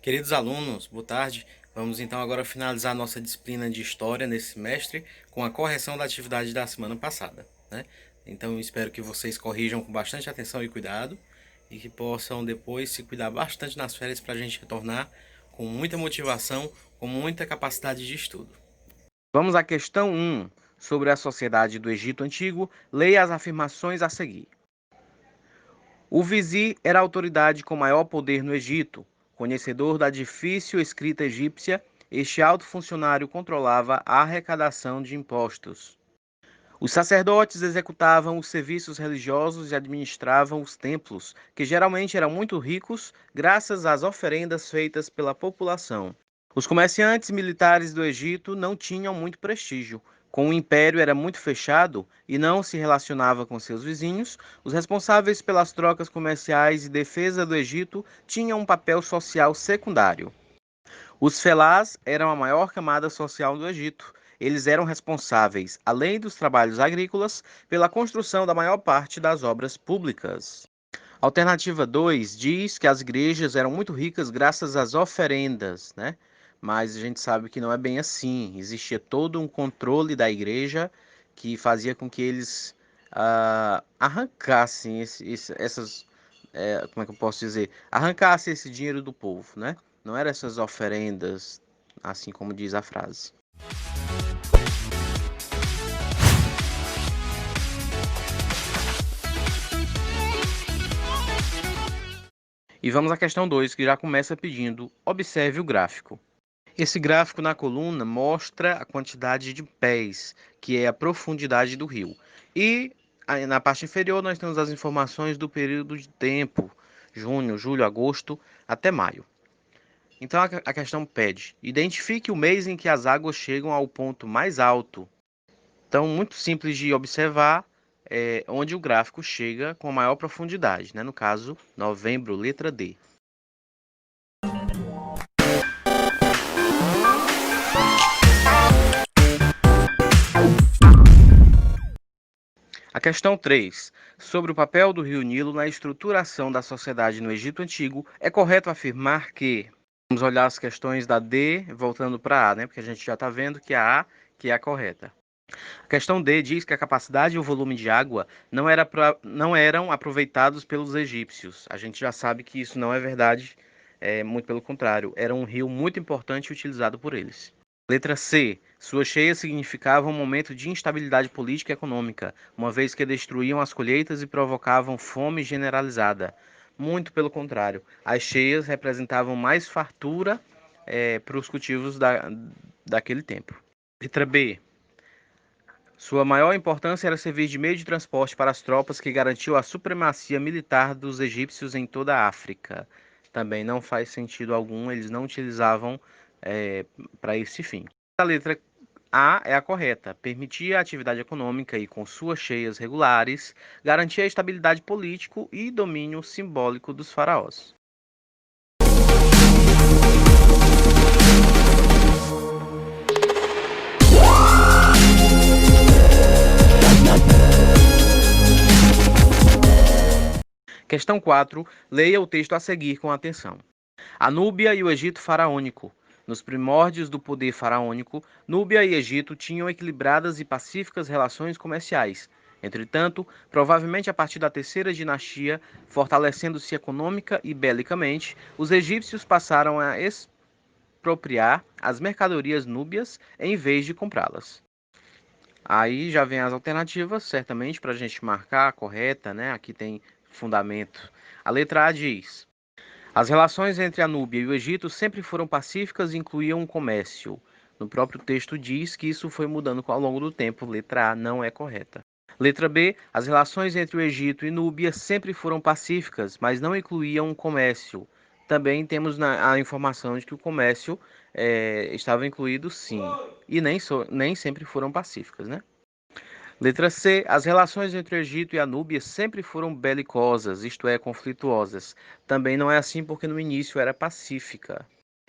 Queridos alunos, boa tarde. Vamos então agora finalizar nossa disciplina de História nesse semestre com a correção da atividade da semana passada, né? Então eu espero que vocês corrijam com bastante atenção e cuidado e que possam depois se cuidar bastante nas férias para a gente retornar com muita motivação, com muita capacidade de estudo. Vamos à questão 1. Sobre a sociedade do Egito Antigo, leia as afirmações a seguir. O vizir era a autoridade com maior poder no Egito. Conhecedor da difícil escrita egípcia, este alto funcionário controlava a arrecadação de impostos. Os sacerdotes executavam os serviços religiosos e administravam os templos, que geralmente eram muito ricos graças às oferendas feitas pela população. Os comerciantes militares do Egito não tinham muito prestígio. Como o império era muito fechado e não se relacionava com seus vizinhos, os responsáveis pelas trocas comerciais e defesa do Egito tinham um papel social secundário. Os felás eram a maior camada social do Egito. Eles eram responsáveis, além dos trabalhos agrícolas, pela construção da maior parte das obras públicas. Alternativa 2 diz que as igrejas eram muito ricas graças às oferendas, né? Mas a gente sabe que não é bem assim. Existia todo um controle da igreja que fazia com que eles arrancassem essas, como é que eu posso dizer? Arrancassem esse dinheiro do povo, né? Não eram essas oferendas, assim como diz a frase. E vamos à questão 2, que já começa pedindo: observe o gráfico. Esse gráfico na coluna mostra a quantidade de pés, que é a profundidade do rio. E aí, na parte inferior nós temos as informações do período de tempo, junho, julho, agosto, até maio. Então a questão pede: identifique o mês em que as águas chegam ao ponto mais alto. Então, muito simples de observar, onde o gráfico chega com maior profundidade, né? No caso, novembro, letra D. A questão 3. Sobre o papel do rio Nilo na estruturação da sociedade no Egito Antigo, é correto afirmar que... Vamos olhar as questões da D voltando para A, né? Porque a gente já está vendo que a A que é a correta. A questão D diz que a capacidade e o volume de água não eram aproveitados pelos egípcios. A gente já sabe que isso não é verdade, muito pelo contrário. Era um rio muito importante e utilizado por eles. Letra C. Suas cheias significavam um momento de instabilidade política e econômica, uma vez que destruíam as colheitas e provocavam fome generalizada. Muito pelo contrário. As cheias representavam mais fartura para os cultivos daquele tempo. Letra B. Sua maior importância era servir de meio de transporte para as tropas que garantiu a supremacia militar dos egípcios em toda a África. Também não faz sentido algum, eles não utilizavam para esse fim. A letra A é a correta. Permitia a atividade econômica e, com suas cheias regulares, garantia a estabilidade político e domínio simbólico dos faraós. Questão 4. Leia o texto a seguir com atenção. A Núbia e o Egito faraônico. Nos primórdios do poder faraônico, Núbia e Egito tinham equilibradas e pacíficas relações comerciais. Entretanto, provavelmente a partir da terceira dinastia, fortalecendo-se econômica e belicamente, os egípcios passaram a expropriar as mercadorias núbias em vez de comprá-las. Aí já vem as alternativas, certamente, para a gente marcar a correta, né? Aqui tem fundamento. A letra A diz: as relações entre a Núbia e o Egito sempre foram pacíficas e incluíam um comércio. No próprio texto diz que isso foi mudando ao longo do tempo. Letra A não é correta. Letra B. As relações entre o Egito e Núbia sempre foram pacíficas, mas não incluíam um comércio. Também temos a informação de que o comércio estava incluído sim, e nem sempre foram pacíficas, né? Letra C. As relações entre o Egito e a Núbia sempre foram belicosas, isto é, conflituosas. Também não é assim porque no início era pacífica.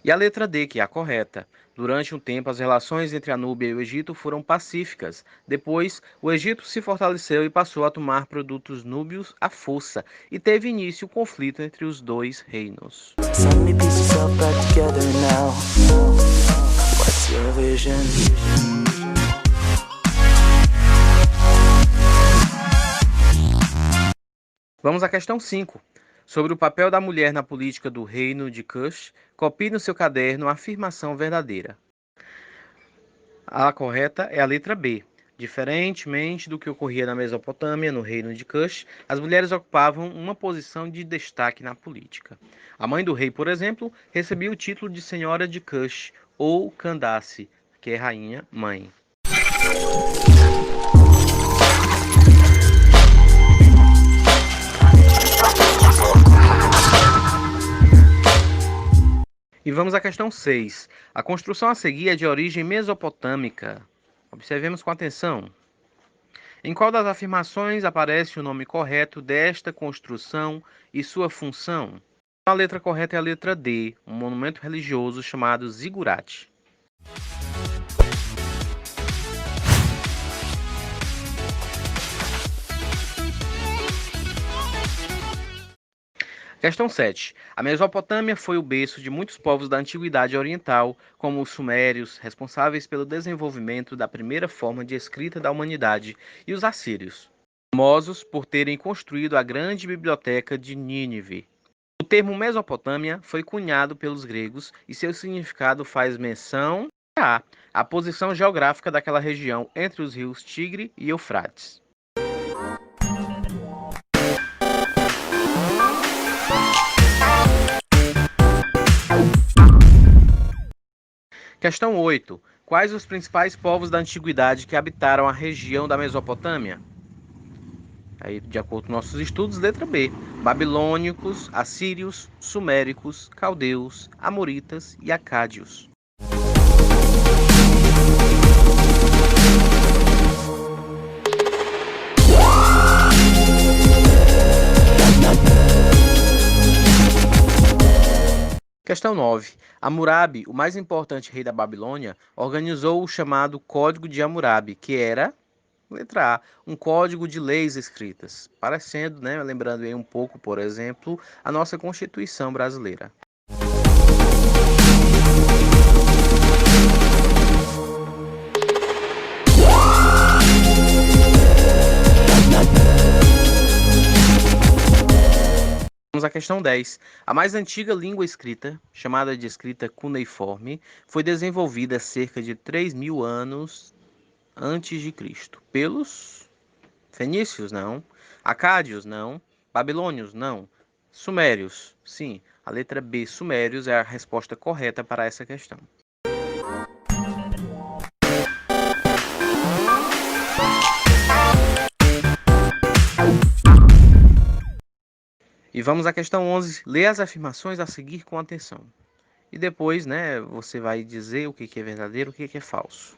E a letra D, que é a correta. Durante um tempo, as relações entre a Núbia e o Egito foram pacíficas. Depois, o Egito se fortaleceu e passou a tomar produtos núbios à força, e teve início o conflito entre os dois reinos. Vamos à questão 5. Sobre o papel da mulher na política do reino de Cush, copie no seu caderno a afirmação verdadeira. A correta é a letra B. Diferentemente do que ocorria na Mesopotâmia, no reino de Cush, as mulheres ocupavam uma posição de destaque na política. A mãe do rei, por exemplo, recebia o título de Senhora de Cush, ou Candace, que é rainha mãe. E vamos à questão 6. A construção a seguir é de origem mesopotâmica. Observemos com atenção. Em qual das afirmações aparece o nome correto desta construção e sua função? A letra correta é a letra D, um monumento religioso chamado zigurate. Questão 7. A Mesopotâmia foi o berço de muitos povos da Antiguidade Oriental, como os sumérios, responsáveis pelo desenvolvimento da primeira forma de escrita da humanidade, e os assírios, famosos por terem construído a grande biblioteca de Nínive. O termo Mesopotâmia foi cunhado pelos gregos e seu significado faz menção à posição geográfica daquela região entre os rios Tigre e Eufrates. Questão 8. Quais os principais povos da antiguidade que habitaram a região da Mesopotâmia? Aí, de acordo com nossos estudos, letra B. Babilônicos, assírios, suméricos, caldeus, amoritas e acádios. Questão 9. Hammurabi, o mais importante rei da Babilônia, organizou o chamado Código de Hammurabi, que era, letra A, um código de leis escritas, parecendo, lembrando aí um pouco, por exemplo, a nossa Constituição brasileira. Vamos à questão 10. A mais antiga língua escrita, chamada de escrita cuneiforme, foi desenvolvida cerca de 3.000 anos antes de Cristo. Pelos fenícios, não. Acádios, não. Babilônios, não. Sumérios, sim. A letra B, sumérios, é a resposta correta para essa questão. E vamos à questão 11. Lê as afirmações a seguir com atenção. E depois, você vai dizer o que é verdadeiro e o que é falso.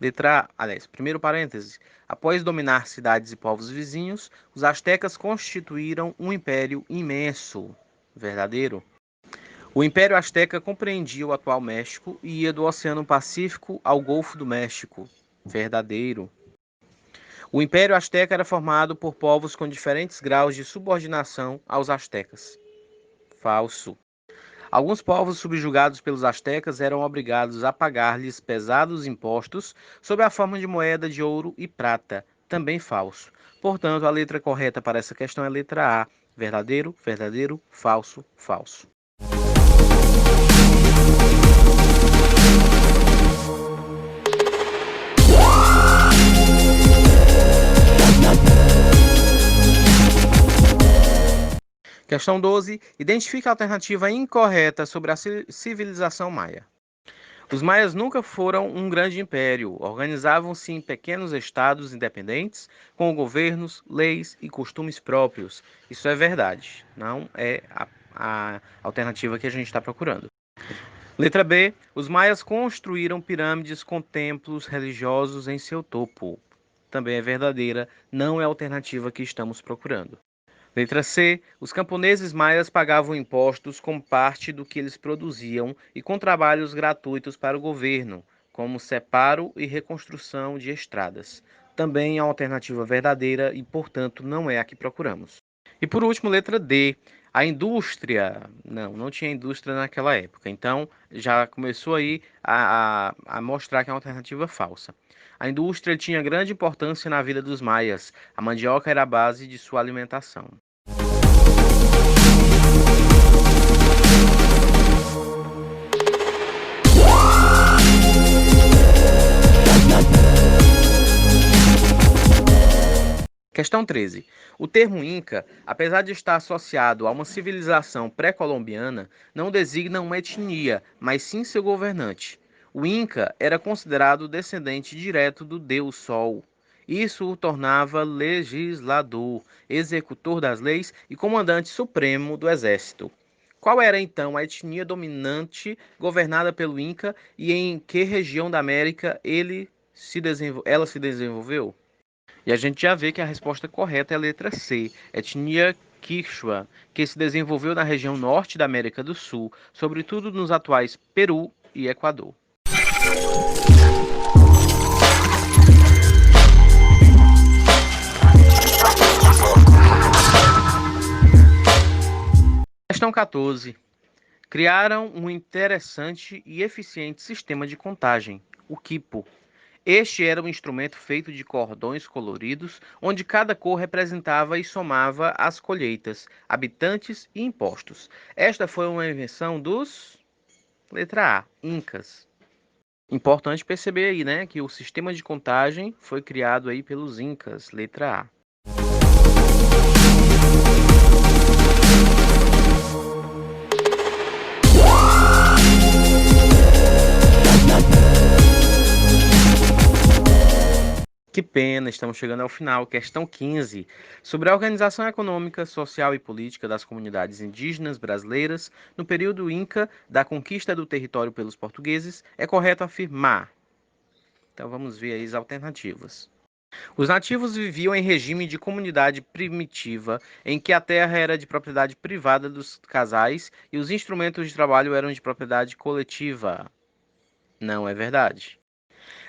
Letra A, primeiro parêntese. Após dominar cidades e povos vizinhos, os astecas constituíram um império imenso. Verdadeiro. O Império Azteca compreendia o atual México e ia do Oceano Pacífico ao Golfo do México. Verdadeiro. O Império Azteca era formado por povos com diferentes graus de subordinação aos astecas. Falso. Alguns povos subjugados pelos astecas eram obrigados a pagar-lhes pesados impostos sob a forma de moeda de ouro e prata. Também falso. Portanto, a letra correta para essa questão é a letra A. Verdadeiro, verdadeiro, falso, falso. Questão 12. Identifique a alternativa incorreta sobre a civilização maia. Os maias nunca foram um grande império. Organizavam-se em pequenos estados independentes, com governos, leis e costumes próprios. Isso é verdade. Não é a alternativa que a gente está procurando. Letra B. Os maias construíram pirâmides com templos religiosos em seu topo. Também é verdadeira. Não é a alternativa que estamos procurando. Letra C. Os camponeses maias pagavam impostos com parte do que eles produziam e com trabalhos gratuitos para o governo, como separo e reconstrução de estradas. Também é uma alternativa verdadeira e, portanto, não é a que procuramos. E por último, letra D. A indústria. Não tinha indústria naquela época. Então, já começou aí a mostrar que é uma alternativa falsa. A indústria tinha grande importância na vida dos maias. A mandioca era a base de sua alimentação. Questão 13. O termo Inca, apesar de estar associado a uma civilização pré-colombiana, não designa uma etnia, mas sim seu governante. O Inca era considerado descendente direto do deus Sol. Isso o tornava legislador, executor das leis e comandante supremo do exército. Qual era então a etnia dominante governada pelo Inca e em que região da América ela se desenvolveu? E a gente já vê que a resposta correta é a letra C, etnia Quechua, que se desenvolveu na região norte da América do Sul, sobretudo nos atuais Peru e Equador. Questão 14. Criaram um interessante e eficiente sistema de contagem, o quipo. Este era um instrumento feito de cordões coloridos, onde cada cor representava e somava as colheitas, habitantes e impostos. Esta foi uma invenção dos, letra A, Incas. Importante perceber aí, né, que o sistema de contagem foi criado aí pelos Incas, letra A. Que pena, estamos chegando ao final. Questão 15. Sobre a organização econômica, social e política das comunidades indígenas brasileiras no período Inca da conquista do território pelos portugueses, é correto afirmar. Então vamos ver aí as alternativas. Os nativos viviam em regime de comunidade primitiva, em que a terra era de propriedade privada dos casais e os instrumentos de trabalho eram de propriedade coletiva. Não é verdade.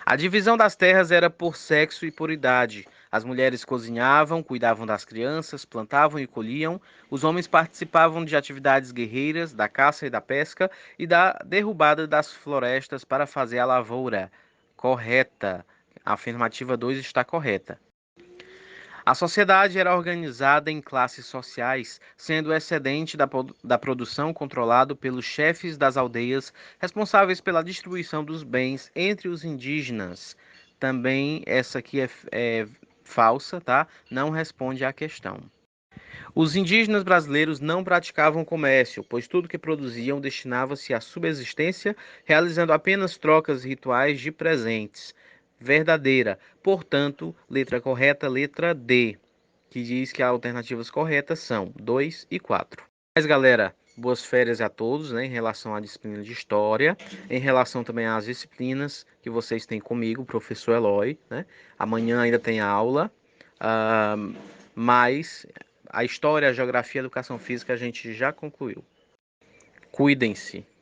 A divisão das terras era por sexo e por idade. As mulheres cozinhavam, cuidavam das crianças, plantavam e colhiam. Os homens participavam de atividades guerreiras, da caça e da pesca e da derrubada das florestas para fazer a lavoura. Correta. A afirmativa 2 está correta. A sociedade era organizada em classes sociais, sendo o excedente da produção controlado pelos chefes das aldeias, responsáveis pela distribuição dos bens entre os indígenas. Também essa aqui é falsa, tá? Não responde à questão. Os indígenas brasileiros não praticavam comércio, pois tudo que produziam destinava-se à subsistência, realizando apenas trocas rituais de presentes. Verdadeira. Portanto, letra correta, letra D, que diz que as alternativas corretas são 2 e 4. Mas, galera, boas férias a todos, né, em relação à disciplina de História, em relação também às disciplinas que vocês têm comigo, professor Eloy, né? Amanhã ainda tem aula, ah, mas a História, a Geografia e a Educação Física a gente já concluiu. Cuidem-se.